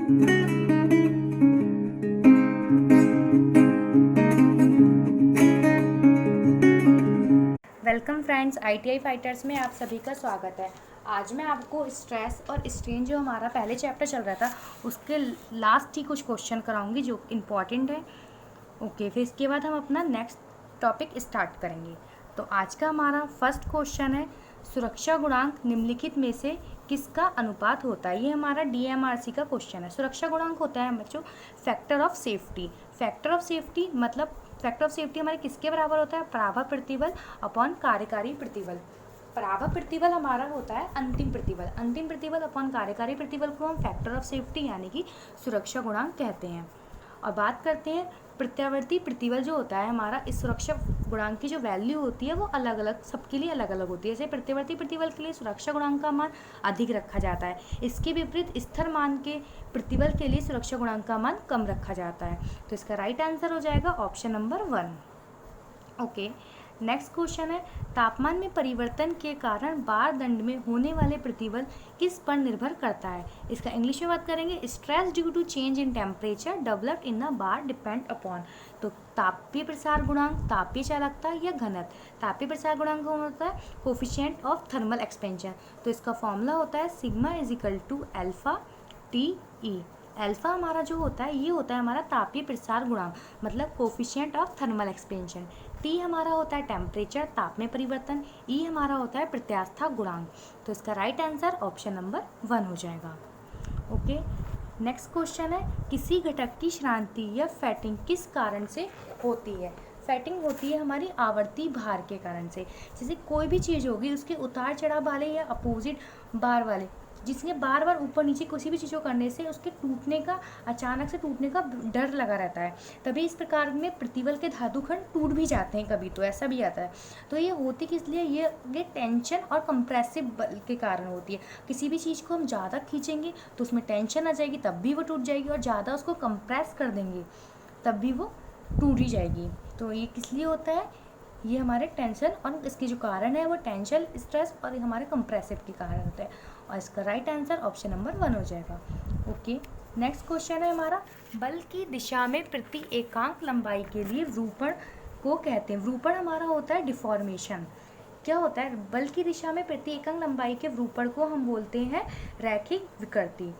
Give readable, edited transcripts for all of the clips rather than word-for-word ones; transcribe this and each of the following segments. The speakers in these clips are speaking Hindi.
वेलकम फ्रेंड्स, ITI फाइटर्स में आप सभी का स्वागत है। आज मैं आपको स्ट्रेस और स्ट्रेन जो हमारा पहले चैप्टर चल रहा था उसके लास्ट ही कुछ क्वेश्चन कराऊंगी जो इम्पॉर्टेंट है। ओके, फिर इसके बाद हम अपना नेक्स्ट टॉपिक स्टार्ट करेंगे। तो आज का हमारा फर्स्ट क्वेश्चन है, सुरक्षा गुणांक निम्नलिखित में से किसका अनुपात होता है। ये हमारा DMRC का क्वेश्चन है। सुरक्षा गुणांक होता है बच्चों factor of safety. Factor of safety मतलब फैक्टर ऑफ सेफ्टी हमारे किसके बराबर होता है, पराभव प्रतिबल अपॉन कार्यकारी प्रतिबल। पराभव प्रतिबल हमारा होता है अंतिम प्रतिबल, अंतिम प्रतिबल अपॉन कार्यकारी प्रतिबल को हम फैक्टर ऑफ सेफ्टी यानी कि सुरक्षा गुणांक कहते हैं। और बात करते हैं प्रत्यावर्ती प्रतिबल जो होता है हमारा, इस सुरक्षा गुणांक की जो वैल्यू होती है वो अलग अलग सबके लिए अलग अलग होती है। जैसे प्रत्यावर्ती प्रतिबल के लिए सुरक्षा गुणांक का मान अधिक रखा जाता है, इसके विपरीत स्थिर मान के प्रतिबल के लिए सुरक्षा गुणांक का मान कम रखा जाता है। तो इसका राइट आंसर हो जाएगा option number 1। Okay, next question है, तापमान में परिवर्तन के कारण बार दंड में होने वाले प्रतिबल किस पर निर्भर करता है। इसका इंग्लिश में बात करेंगे, stress due to change in temperature developed in a bar depend upon. तो तापीय प्रसार गुणांक, तापीय चालकता या घनत्व। तापीय प्रसार गुणांक होता है कोफिशिएंट ऑफ थर्मल एक्सपेंशन। तो इसका फॉर्मूला होता है sigma is equal to alpha T E. Alpha हमारा जो होता है ये होता है हमारा तापीय प्रसार गुणांक मतलब coefficient of thermal expansion. T हमारा होता है टेम्परेचर, ताप में परिवर्तन। ई हमारा होता है प्रत्यास्था गुणांक। तो इसका राइट आंसर ऑप्शन नंबर 1 हो जाएगा। ओके, नेक्स्ट क्वेश्चन है, किसी घटक की श्रांति या फैटिंग किस कारण से होती है। फैटिंग होती है हमारी आवर्ती भार के कारण से। जैसे कोई भी चीज़ होगी उसके उतार चढ़ाव वाले या अपोजिट बार वाले, जिसने बार बार ऊपर नीचे किसी भी चीज़ को करने से उसके टूटने का, अचानक से टूटने का डर लगा रहता है, तभी इस प्रकार में प्रतिबल के धातु खंड टूट भी जाते हैं, कभी तो ऐसा भी आता है। तो ये होती किस लिए, ये टेंशन और कंप्रेसिव बल के कारण होती है। किसी भी चीज़ को हम ज़्यादा खींचेंगे तो उसमें टेंशन आ जाएगी, तब भी वो टूट जाएगी, और ज़्यादा उसको कंप्रेस कर देंगे तब भी वो टूट ही जाएगी। तो ये किस लिए होता है, ये हमारे टेंशन और इसके जो कारण है वो टेंशन, स्ट्रेस और हमारे कंप्रेसिव के कारण होता है। और इसका राइट आंसर ऑप्शन नंबर 1 हो जाएगा। ओके, नेक्स्ट क्वेश्चन है हमारा, बल की दिशा में प्रति एकांक लंबाई के लिए विरूपण को कहते हैं। विरूपण हमारा होता है डिफॉर्मेशन। क्या होता है, बल की दिशा में प्रति एकांक लंबाई के विरूपण को हम बोलते हैं रैखिक विकृति।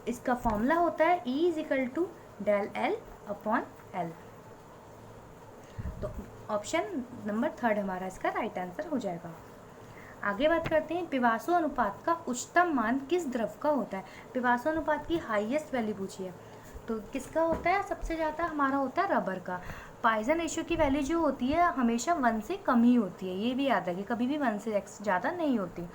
इसका फॉर्मूला होता है E is equal to del L upon L। तो ऑप्शन नंबर 3 हमारा इसका राइट आंसर हो जाएगा। आगे बात करते हैं, पिवासो अनुपात का उच्चतम मान किस द्रव का होता है। पिवासो अनुपात की हाईएस्ट वैल्यू पूछी है, तो किसका होता है सबसे ज़्यादा, हमारा होता है रबर का। पॉइजन रेशियो की वैल्यू जो होती है हमेशा 1 से कम ही होती है, ये भी याद रखिए, कभी भी 1 से ज़्यादा नहीं होती।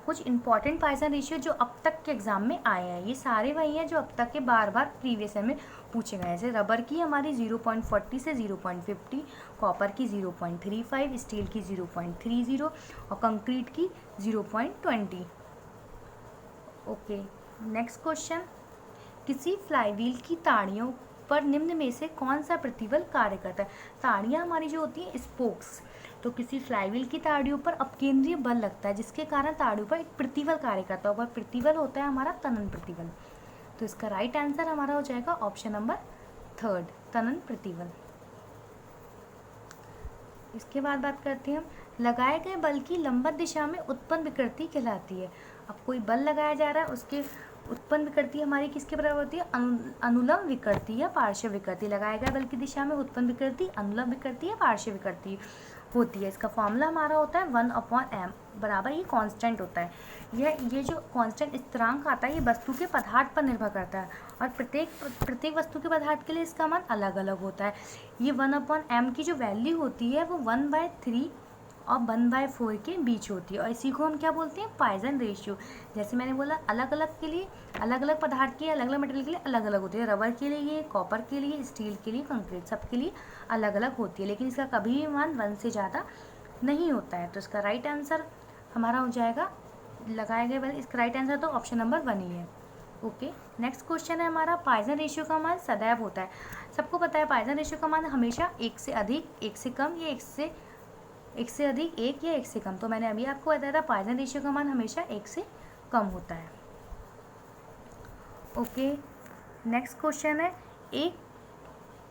कुछ इंपॉर्टेंट पॉइजन रेशियो जो अब तक के एग्जाम में आए हैं, ये सारे वही हैं जो अब तक के बार बार प्रीवियस ईयर में पूछे गए हैं। जैसे रबर की हमारी 0.40 से 0.50, कॉपर की 0.35, स्टील की 0.30 और कंक्रीट की 0.20। ओके, नेक्स्ट क्वेश्चन, किसी फ्लाईव्हील की ताड़ियों पर निम्न में से कौन सा प्रतिबल कार्य करता है। ताड़ियाँ हमारी जो होती हैं स्पोक्स, तो किसी फ्लाईव्हील की ताड़ियों पर अपकेंद्रीय बल लगता है जिसके कारण ताड़ियों पर एक प्रतिबल कार्य करता है, वह प्रतिबल होता है हमारा तनन प्रतिबल। तो इसका राइट आंसर हमारा हो जाएगा ऑप्शन नंबर 3, तनन प्रतिबल। इसके बाद बात करते हैं हम, लगाए गए बल की लंबवत दिशा में उत्पन्न विकृति कहलाती है। अब कोई बल लगाया जा रहा है, उसके उत्पन्न विकृति हमारी किसके बराबर होती है, अनुलंब विकृति या पार्श्व विकृति। लगाए गए बल की दिशा में उत्पन्न विकृति अनुलंब विकृति या पार्श्व विकृति होती है। इसका फॉर्मूला हमारा होता है 1/m बराबर, ये कांस्टेंट होता है। ये जो कांस्टेंट स्थिरांक आता है ये वस्तु के पदार्थ पर निर्भर करता है, और प्रत्येक वस्तु के पदार्थ के लिए इसका मान अलग अलग होता है। ये 1/m की जो वैल्यू होती है वो 1/3 और 1/4 के बीच होती है, और इसी को हम क्या बोलते हैं, पॉइजन रेशियो। जैसे मैंने बोला अलग अलग के लिए, अलग अलग पदार्थ के, अलग अलग मटेरियल के लिए अलग अलग होती है। रबर के लिए ये, कॉपर के लिए, स्टील के लिए, कंक्रीट, सब के लिए अलग अलग होती है, लेकिन इसका कभी भी मान 1 से ज़्यादा नहीं होता है। तो इसका राइट आंसर हमारा हो जाएगा, लगाए गए इसका राइट आंसर तो ऑप्शन नंबर 1 ही है। ओके, नेक्स्ट क्वेश्चन है हमारा, पॉइजन रेशियो का मान सदैव होता है। सबको पता है पॉइजन रेशियो का मान हमेशा 1 से अधिक, 1 से कम या 1 से अधिक, 1 या 1 से कम। तो मैंने अभी आपको बताया था पॉइजन रेशियो का मान हमेशा 1 से कम होता है। ओके, नेक्स्ट क्वेश्चन है, एक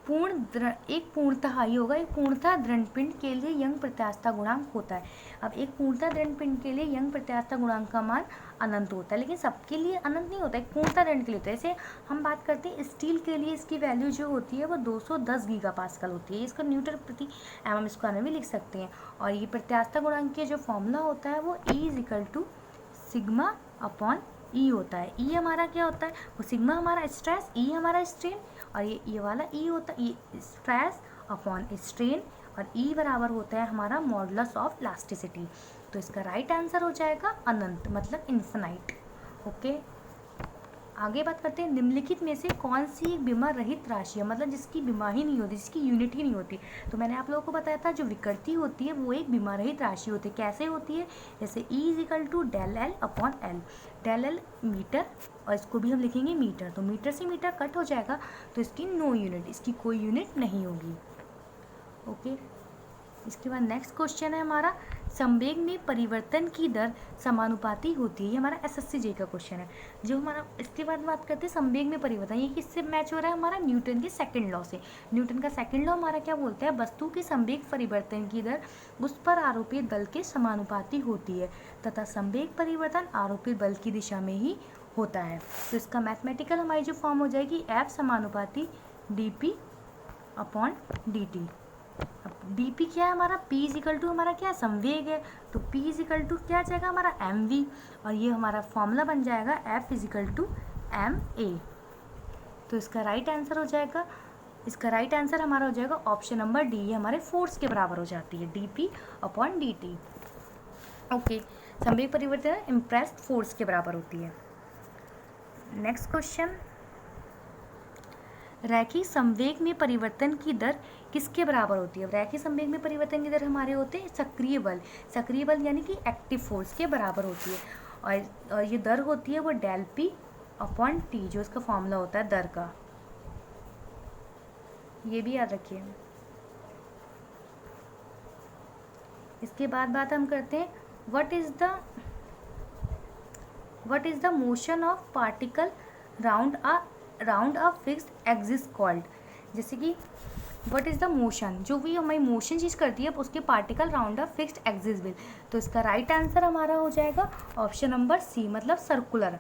पूर्णतः ही होगा, एक पूर्णतः दृढ़ पिंड के लिए यंग प्रत्यास्थता गुणांक होता है। अब एक पूर्णतः दृढ़ पिंड के लिए यंग प्रत्यास्थता गुणांक का मान अनंत होता है, लेकिन सबके लिए अनंत नहीं होता है, एक पूर्णतः दृढ़ के लिए होता है। जैसे हम बात करते हैं स्टील के लिए, इसकी वैल्यू जो होती है वो 210 गीगापास्कल होती है, इसका न्यूटन प्रति mm स्क्वायर में भी लिख सकते हैं। और ये प्रत्यास्थता गुणांक के जो फॉर्मूला होता है वो E = सिग्मा अपॉन ई होता है। ई हमारा क्या होता है, वो सिग्मा हमारा स्ट्रेस, ई हमारा स्ट्रेन, और ये वाला ई होता है, ये स्ट्रेस अपॉन स्ट्रेन, और ई बराबर होता है हमारा मॉडुलस ऑफ इलास्टिसिटी। तो इसका राइट आंसर हो जाएगा अनंत, मतलब इन्फिनाइट। ओके, आगे बात करते हैं, निम्नलिखित में से कौन सी एक बीमा रहित राशि है, मतलब जिसकी बीमा ही नहीं होती, जिसकी यूनिट ही नहीं होती। तो मैंने आप लोगों को बताया था जो विकृति होती है वो एक बीमा रहित राशि होती है। कैसे होती है, जैसे E = del L upon L, del L metre, और इसको भी हम लिखेंगे मीटर, तो मीटर से मीटर कट हो जाएगा, तो इसकी नो यूनिट, इसकी कोई यूनिट नहीं होगी। ओके, इसके बाद नेक्स्ट क्वेश्चन है हमारा, संवेग में परिवर्तन की दर समानुपाती होती है। ये हमारा SSC JEE का क्वेश्चन है जो हमारा। इसके बाद बात करते हैं संवेग में परिवर्तन, ये किससे मैच हो रहा है, हमारा न्यूटन के सेकंड लॉ से। न्यूटन का सेकंड लॉ हमारा क्या बोलता है, वस्तु के संवेग परिवर्तन की दर उस पर आरोपित बल के समानुपाती होती है तथा संवेग परिवर्तन आरोपित बल की दिशा में ही होता है। तो इसका मैथमेटिकल हमारी जो फॉर्म हो जाएगी F समानुपाती dP अपॉन dt। अब dP क्या है हमारा, P = हमारा क्या है, संवेग है, तो P = क्या आ जाएगा हमारा mv, और ये हमारा फॉर्मूला बन जाएगा F = ma। तो इसका राइट आंसर हो जाएगा, इसका राइट आंसर हमारा हो जाएगा ऑप्शन नंबर डी, ये हमारे फोर्स के बराबर हो जाती है, dP अपॉन dt। ओके, संवेग परिवर्तन इम्प्रेस्ड फोर्स के बराबर होती है। नेक्स्ट क्वेश्चन, रैखिक संवेग में परिवर्तन की दर किसके बराबर होती है। रैखिक संवेग में परिवर्तन की दर हमारे होते हैं सक्रिय बल यानी कि एक्टिव फोर्स के बराबर होती है, और ये दर होती है वो del P अपॉन T, जो इसका फॉर्मूला होता है दर का, ये भी याद रखिए। इसके बाद बात हम करते हैं, what is the motion of particle round a fixed axis called. जैसे कि व्हाट इज़ द मोशन, जो भी हमारी मोशन चीज़ करती है उसके particle round a fixed axis will. तो इसका राइट आंसर हमारा हो जाएगा ऑप्शन नंबर सी, मतलब सर्कुलर।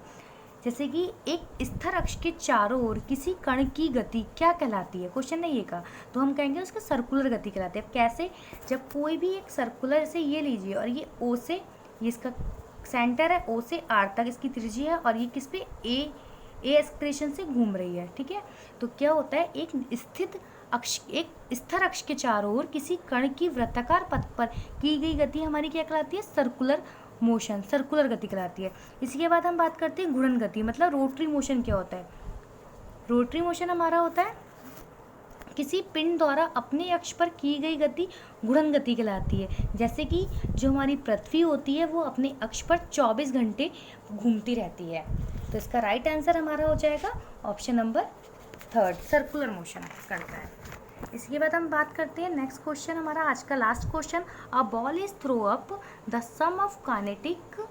जैसे कि एक स्थिर अक्ष के चारों ओर किसी कण की गति क्या कहलाती है, क्वेश्चन है ये का, तो हम कहेंगे उसका सर्कुलर गति कहलाती है। कैसे, जब कोई भी एक सर्कुलर, जैसे ये लीजिए, और ये O से, ये इसका सेंटर है, O से R तक इसकी त्रिज्या है, और ये किस पे ए एक्सप्रेशन से घूम रही है, ठीक है। तो क्या होता है, एक स्थिर अक्ष के चारों ओर किसी कण की वृत्ताकार पथ पर की गई गति हमारी क्या कहलाती है, सर्कुलर मोशन, सर्कुलर गति कहलाती है। इसके बाद हम बात करते हैं घूर्णन गति, मतलब रोटरी मोशन क्या होता है। रोटरी मोशन हमारा होता है किसी पिंड द्वारा अपने अक्ष पर की गई गति घूर्णन गति कहलाती है। जैसे कि जो हमारी पृथ्वी होती है वो अपने अक्ष पर 24 घंटे घूमती रहती है। तो इसका राइट आंसर हमारा हो जाएगा ऑप्शन नंबर 3, सर्कुलर मोशन करता है। इसके बाद हम बात करते हैं नेक्स्ट क्वेश्चन, हमारा आज का last question, a ball is throw up, the sum of kinetic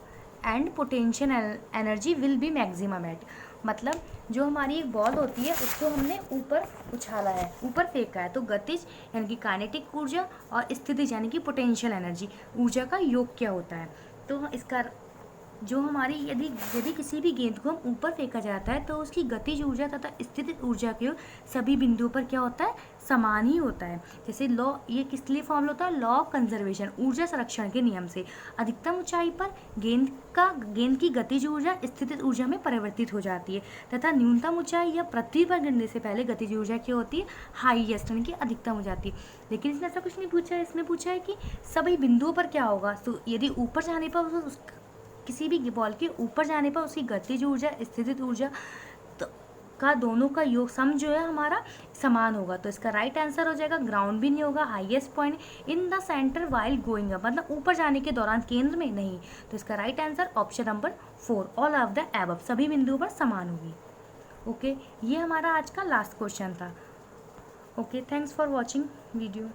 and potential energy will be maximum at. मतलब जो हमारी एक बॉल होती है उसको हमने ऊपर उछाला है, ऊपर फेंका है, तो गतिज यानी कि काइनेटिक ऊर्जा और स्थितिज यानी कि पोटेंशियल एनर्जी ऊर्जा का योग क्या होता है। तो इसका जो हमारी यदि किसी भी गेंद को हम ऊपर फेंका जाता है तो उसकी गतिज ऊर्जा तथा स्थितिज ऊर्जा के सभी बिंदुओं पर क्या होता है, समान ही होता है। जैसे लॉ, ये किस लिए फॉर्मूला होता है, लॉ ऑफ कंजर्वेशन, ऊर्जा संरक्षण के नियम से अधिकतम ऊंचाई पर गेंद की गतिज ऊर्जा स्थितिज ऊर्जा में परिवर्तित हो जाती है तथा न्यूनतम ऊंचाई या पृथ्वी पर गिरने से पहले गतिज ऊर्जा क्या होती है, हाईएस्ट यानी कि अधिकतम हो जाती है। लेकिन इसमें ऐसा कुछ नहीं पूछा है, इसमें पूछा है कि सभी बिंदुओं पर क्या होगा। तो यदि ऊपर जाने पर किसी भी बॉल के ऊपर जाने पर उसकी गतिज ऊर्जा स्थितिज ऊर्जा का दोनों का योग सम जो है हमारा समान होगा। तो इसका राइट आंसर हो जाएगा, ग्राउंड भी नहीं होगा, highest point in the centre while going up, मतलब ऊपर जाने के दौरान केंद्र में नहीं। तो इसका right answer option number 4, all of the above, सभी बिंदुओं पर समान होगी। ओके, ये हमारा आज का लास्ट क्वेश्चन था। Okay, thanks for watching video.